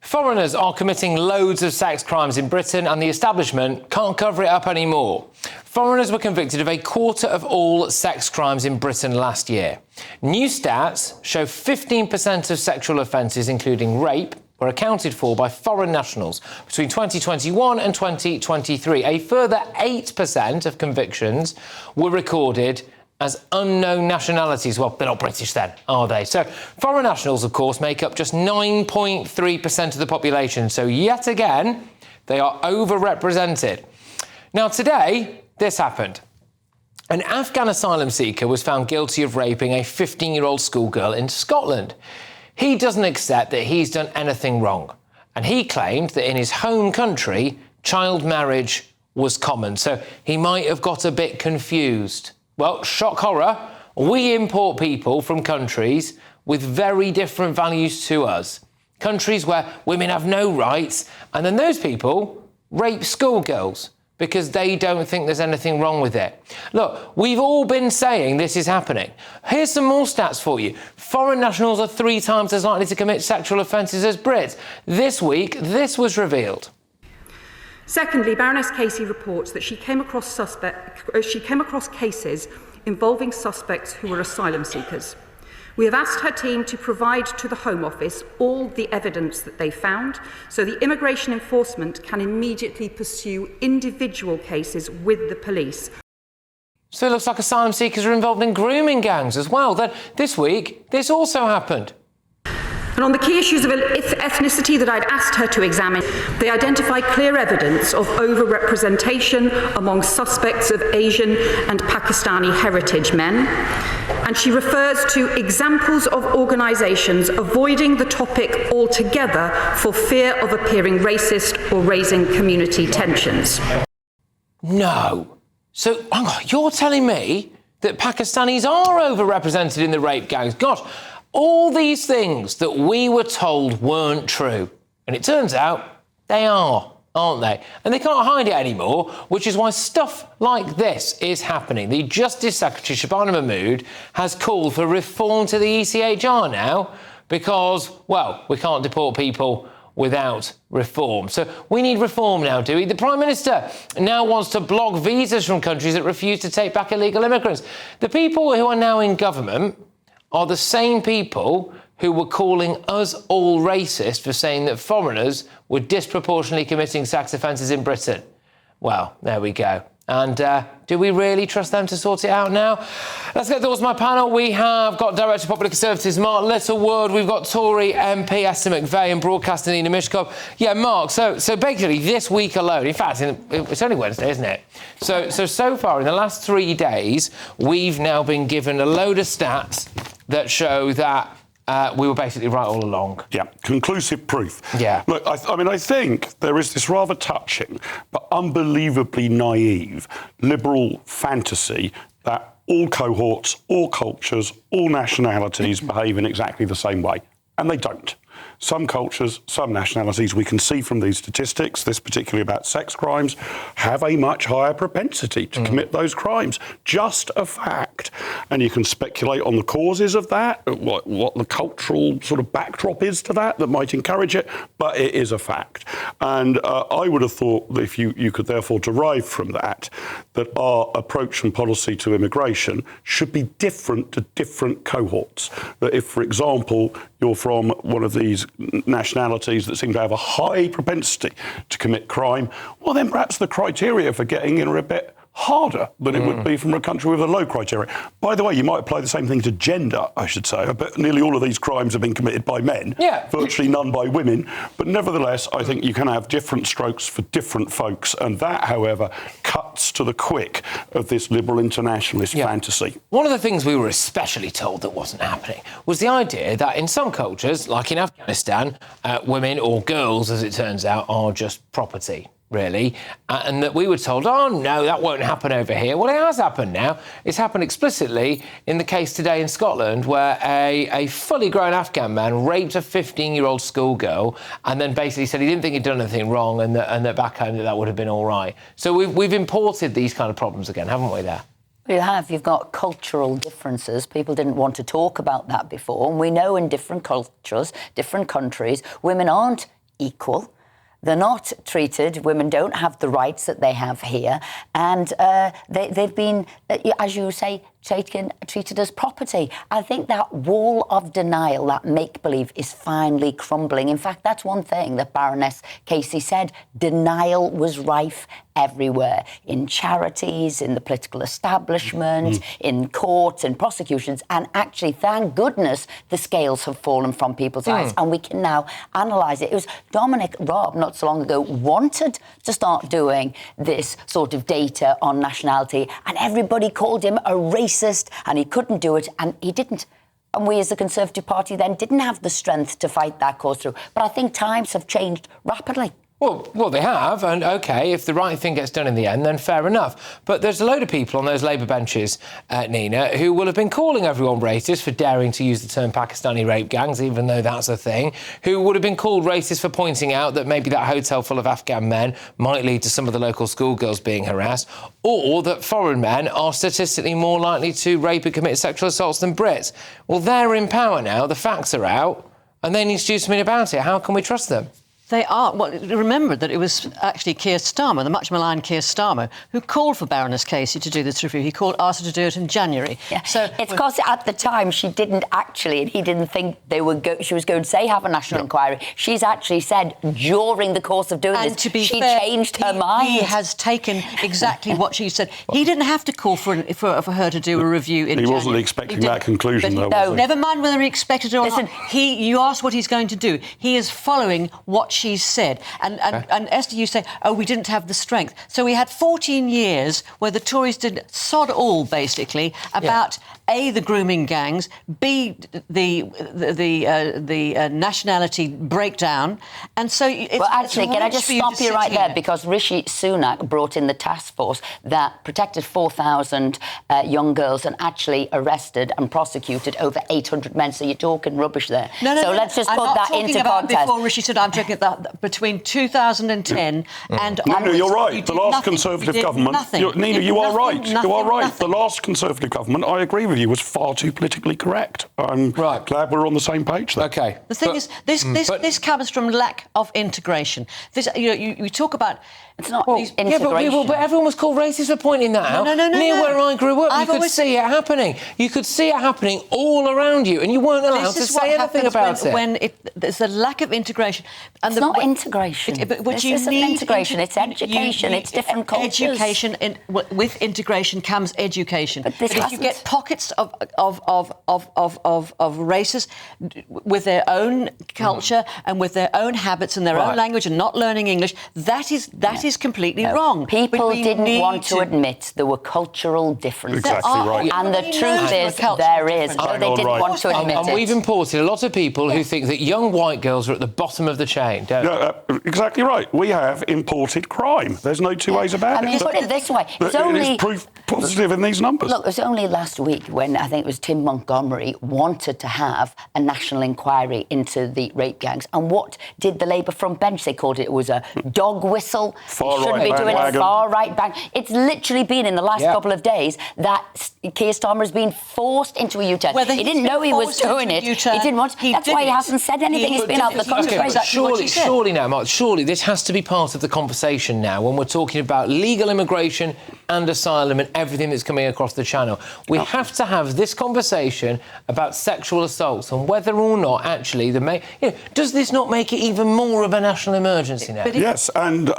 Foreigners are committing loads of sex crimes in Britain and the establishment can't cover it up anymore. Foreigners were convicted of a quarter of all sex crimes in Britain last year. New stats show 15% of sexual offences, including rape, were accounted for by foreign nationals between 2021 and 2023. A further 8% of convictions were recorded as unknown nationalities. Well, they're not British then, are they? So foreign nationals, of course, make up just 9.3% of the population. So yet again, they are overrepresented. Now, today, this happened. An Afghan asylum seeker was found guilty of raping a 15-year-old schoolgirl in Scotland. He doesn't accept that he's done anything wrong. And he claimed that in his home country, child marriage was common. So he might have got a bit confused. Well, shock horror, we import people from countries with very different values to us. Countries where women have no rights, and then those people rape schoolgirls because they don't think there's anything wrong with it. Look, we've all been saying this is happening. Here's some more stats for you. Foreign nationals are 3 times as likely to commit sexual offences as Brits. This week, this was revealed. Secondly, Baroness Casey reports that she came across cases involving suspects who were asylum seekers. We have asked her team to provide to the Home Office all the evidence that they found, so the immigration enforcement can immediately pursue individual cases with the police. So it looks like asylum seekers are involved in grooming gangs as well. Then this week, this also happened. And on the key issues of ethnicity that I'd asked her to examine, they identify clear evidence of over-representation among suspects of Asian and Pakistani heritage men. And she refers to examples of organisations avoiding the topic altogether for fear of appearing racist or raising community tensions. No. So, hang on, you're telling me that Pakistanis are overrepresented in the rape gangs? Gosh. All these things that we were told weren't true. And it turns out they are, aren't they? And they can't hide it anymore, which is why stuff like this is happening. The Justice Secretary, Shabana Mahmood, has called for reform to the ECHR now because, well, we can't deport people without reform. So we need reform now, do we? The Prime Minister now wants to block visas from countries that refuse to take back illegal immigrants. The people who are now in government are the same people who were calling us all racist for saying that foreigners were disproportionately committing sex offences in Britain. Well, there we go. And do we really trust them to sort it out now? Let's get towards my panel. We have got Director of Popular Conservatives Mark Littlewood. We've got Tory MP Esther McVeigh and broadcaster Nina Mishkov. Yeah, Mark, so basically this week alone, in fact, it's only Wednesday, isn't it? So far, in the last 3 days, we've now been given a load of stats that show that we were basically right all along. Yeah, conclusive proof. Yeah. Look, I think there is this rather touching but unbelievably naive liberal fantasy that all cohorts, all cultures, all nationalities behave in exactly the same way. And they don't. Some cultures, some nationalities, we can see from these statistics, this particularly about sex crimes, have a much higher propensity to commit those crimes. Just a fact. And you can speculate on the causes of that, what the cultural sort of backdrop is to that might encourage it, but it is a fact. And I would have thought that if you could therefore derive from that our approach and policy to immigration should be different to different cohorts. That if, for example, you're from one of these nationalities that seem to have a high propensity to commit crime, well, then perhaps the criteria for getting in are a bit harder than it would be from a country with a low criteria. By the way, you might apply the same thing to gender, I should say. I bet nearly all of these crimes have been committed by men, virtually none by women. But nevertheless, I think you can have different strokes for different folks. And that, however, cuts to the quick of this liberal internationalist fantasy. One of the things we were especially told that wasn't happening was the idea that in some cultures, like in Afghanistan, women or girls, as it turns out, are just property. Really, and that we were told, oh, no, that won't happen over here. Well, it has happened now. It's happened explicitly in the case today in Scotland where a fully grown Afghan man raped a 15-year-old schoolgirl and then basically said he didn't think he'd done anything wrong and that back home that would have been all right. So we've imported these kind of problems again, haven't we, there? You have. You've got cultural differences. People didn't want to talk about that before. And we know in different cultures, different countries, women aren't equal. They're not treated, women don't have the rights that they have here, and they've been, as you say, treated as property. I think that wall of denial, that make-believe, is finally crumbling. In fact, that's one thing that Baroness Casey said. Denial was rife everywhere, in charities, in the political establishment, in courts, in prosecutions, and actually, thank goodness, the scales have fallen from people's eyes, and we can now analyse it. It was Dominic Raab, not so long ago, wanted to start doing this sort of data on nationality, and everybody called him a racist, and he couldn't do it, and he didn't. And we as the Conservative Party then didn't have the strength to fight that cause through. But I think times have changed rapidly. Well, they have, and OK, if the right thing gets done in the end, then fair enough. But there's a load of people on those Labour benches, Nina, who will have been calling everyone racist for daring to use the term Pakistani rape gangs, even though that's a thing, who would have been called racist for pointing out that maybe that hotel full of Afghan men might lead to some of the local schoolgirls being harassed, or that foreign men are statistically more likely to rape and commit sexual assaults than Brits. Well, they're in power now, the facts are out, and they need to do something about it. How can we trust them? They are. Well, remember that it was actually Keir Starmer, the much maligned Keir Starmer, who called for Baroness Casey to do this review. He asked her to do it in January. Yeah. So it's because at the time she didn't actually, and he didn't think she was going to say have a national inquiry. She's actually said during the course of doing and this, to be she fair, changed her mind. He has taken exactly what she said. He didn't have to call for her to do a review in January. He wasn't expecting that conclusion, though. No. Was he? Never mind whether he expected it or not. You asked what he's going to do. He is following what she's said. And Esther, you say, we didn't have the strength. So we had 14 years where the Tories did sod all, basically, about A, the grooming gangs, B, the nationality breakdown. And so actually, can I just stop you right there? Because Rishi Sunak brought in the task force that protected 4,000 young girls and actually arrested and prosecuted over 800 men. So you're talking rubbish there. No, let's just put that into context. Before Rishi said, I'm talking about between 2010 and... Nina, you're right. The last Conservative government... Nina, you are right. You are right. The last Conservative government, I agree with you, was far too politically correct. I'm glad we're on the same page there. OK. The thing is, this comes from lack of integration. You talk about... It's not integration. But everyone was called racist for pointing that out. No. Near where I grew up, you could see it happening. You could see it happening all around you, and you weren't allowed to say anything about it. When there's a lack of integration. And it's not integration. This isn't integration. It's education. It's different cultures. Education. With integration comes education. But if you get pockets of races with their own culture and with their own habits and their own language and not learning English, that is completely wrong. People didn't want to admit there were cultural differences. Exactly right. And the truth is, there is. No, they didn't want to admit it. And we've imported a lot of people who think that young white girls are at the bottom of the chain, don't we? Exactly right. We have imported crime. There's no two ways about it. I mean, put it this way. It's only... It is proof positive in these numbers. Look, it was only last week when I think it was Tim Montgomery wanted to have a national inquiry into the rape gangs. And what did the Labour front bench? They called it was a dog whistle. Shouldn't be doing a far-right bang. It's literally been in the last couple of days that Keir Starmer has been forced into a U-turn. He didn't know he was doing it. He didn't want. That's why he hasn't said anything. He's been out the country. Surely now, Mark, surely this has to be part of the conversation now when we're talking about legal immigration and asylum and everything that's coming across the channel. We have to have this conversation about sexual assaults and whether or not actually does this not make it even more of a national emergency now? Yes, and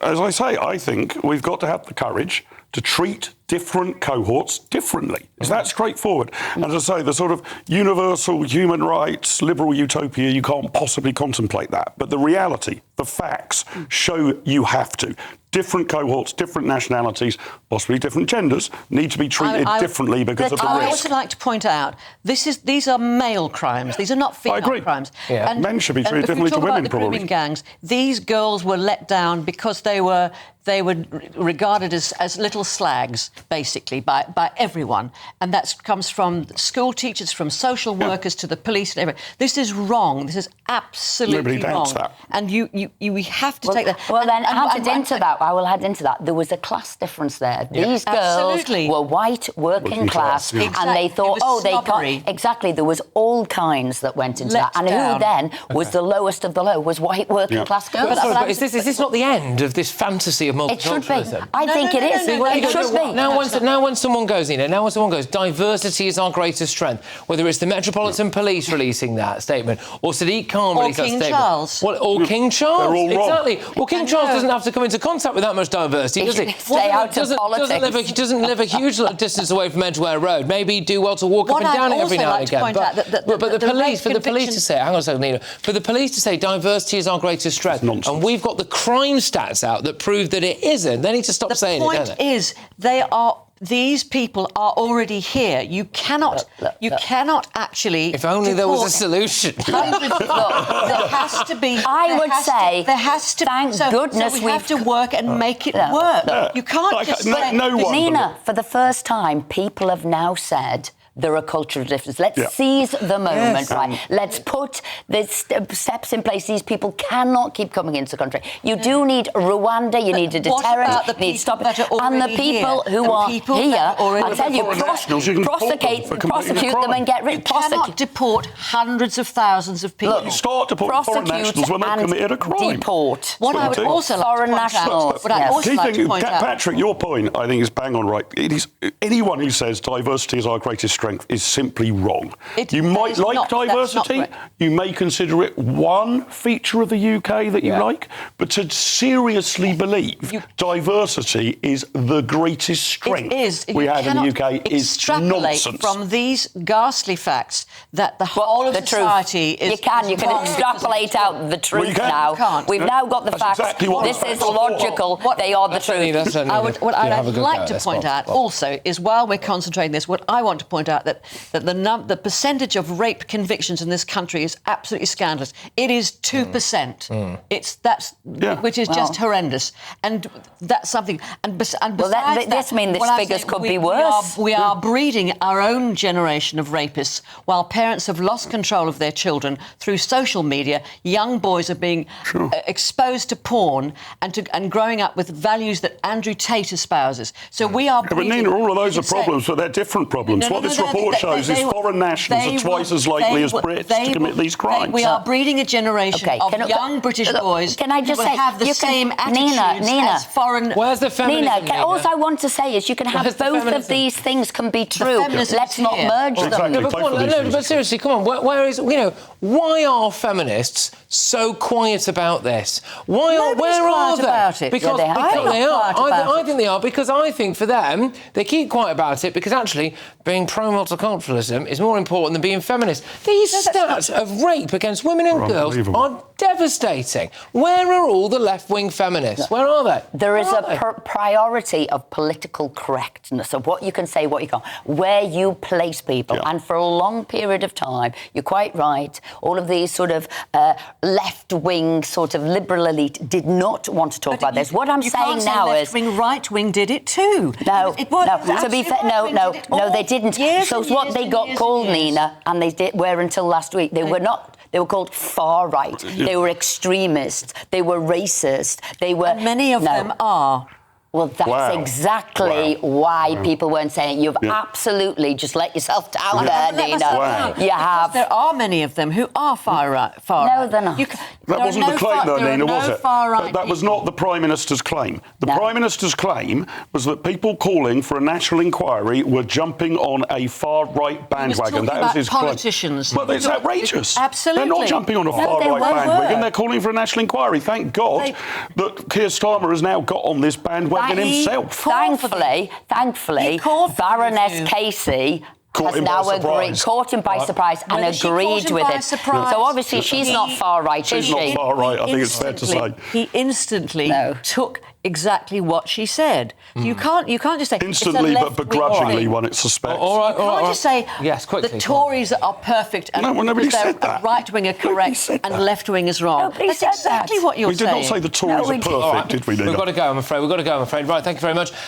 as I say, I think we've got to have the courage to treat different cohorts differently. It's that straightforward. And as I say, the sort of universal human rights, liberal utopia, you can't possibly contemplate that. But the reality, the facts, show you have to. Different cohorts, different nationalities, possibly different genders, need to be treated differently because of the risk. I also like to point out, these are male crimes. These are not female crimes. Yeah. And men should be treated differently to women, probably. Grooming gangs, these girls were let down because they were regarded as little slags, basically, by everyone. And that comes from school teachers, from social workers to the police and everything. This is wrong. This is absolutely wrong. That. And you we have to take that. Well, then added into that, I will add into that, there was a class difference there. These girls were white, working class, yeah. and they thought, they snobbery. can't. Exactly, there was all kinds that went into Let that. And down. who then was the lowest of the low was white, working class girls. But is this not the end of this fantasy of multiculturalism? It should be. I think it is. It should be. Now when someone goes, diversity is our greatest strength, whether it's the Metropolitan Police releasing that statement, or Sadiq Khan releasing that King statement. Charles. Or King Charles. They're all wrong. Exactly. Well, King Charles doesn't have to come into contact with that much diversity, does he? Stay out of politics. He doesn't live a huge distance away from Edgware Road. Maybe he'd do well to walk up and down it every now and again. But the police, for the police to say, hang on a second, Nina, for the police to say diversity is our greatest strength, and we've got the crime stats out that prove that it isn't, they need to stop saying it, don't they? The point is, these people are already here. You cannot actually. If only there was a solution. Hundreds of there has to be. I would say. There has to. Thank goodness we have to work and make it work. You can't just say. Nina, for the first time, people have now said there are cultural differences. Let's seize the moment, right? Let's put the steps in place. These people cannot keep coming into the country. You do need Rwanda, you need a deterrent, you need to stop it. And the people who are here, I tell you, prosecute them and get rid of them. You cannot deport hundreds of thousands of people. Look, start deporting foreign nationals when they've committed a crime. Deport. What I would also like to point out... Patrick, your point, I think, is bang on right. It is, anyone who says diversity is our greatest strength is simply wrong. You might like diversity, you may consider it one feature of the UK that you like, but to seriously believe diversity is the greatest strength we have in the UK is nonsense. From these ghastly facts that the whole of society is... You can extrapolate out the truth now. We've now got the facts. This is logical. They are the truth. What I'd like to point out also is, while we're concentrating this, what I want to point out that the percentage of rape convictions in this country is absolutely scandalous. It is 2%. Which is just horrendous, and that's something. And besides this means these figures could be worse. We are breeding our own generation of rapists, while parents have lost control of their children through social media. Young boys are being exposed to porn and growing up with values that Andrew Tate espouses. So we are breeding... But Nina, all of those are problems, but they're different problems. What this report shows is foreign nationals are twice as likely as Brits to commit these crimes. We are breeding a generation of young British boys who will have the same attitudes as foreign... Where's the feminism, Nina, all I want to say is you can have both of these things can be true. Let's not merge them. But seriously, come on, why are feminists so quiet about this? Where are they? About it. Because they are. I think they are, because I think for them, they keep quiet about it because actually being pro-multiculturalism is more important than being feminist. These stats of rape against women and girls are devastating. Where are all the left-wing feminists? Where are they? There is a priority of political correctness, of what you can say, what you can't, where you place people. Yeah. And for a long period of time, you're quite right, all of these sort of left-wing sort of liberal elite did not want to talk about this. What I'm saying now is... left-wing, right-wing did it too. No, to be fair, no, they didn't. So what they got called, Nina, and they were until last week, they were not... They were called far right. They were extremists. They were racist. They were... And many of them are... Well, that's exactly why people weren't saying it. You've absolutely just let yourself down there, Nina. You have. There are many of them who are far right. No, they're not. That wasn't the claim, though, Nina, was it? That was not the Prime Minister's claim. The Prime Minister's claim was that people calling for a national inquiry were jumping on a far-right bandwagon. That was his claim. Politicians. But it's outrageous. Absolutely. They're not jumping on a far-right bandwagon. They're calling for a national inquiry. Thank God that Keir Starmer has now got on this bandwagon himself. Thankfully, Baroness Casey has now agreed, caught him by surprise and agreed with it. So obviously she's not far right, is she? She's not far right, I think it's fair to say. He instantly took exactly what she said. You can't just say instantly, but begrudgingly, one it suspects. You can't just say quickly, the Tories are perfect and nobody said that. Right wing are correct and left wing is wrong. That's exactly what you're saying. We did not say the Tories are perfect, did we? We've got to go, I'm afraid. Right, thank you very much.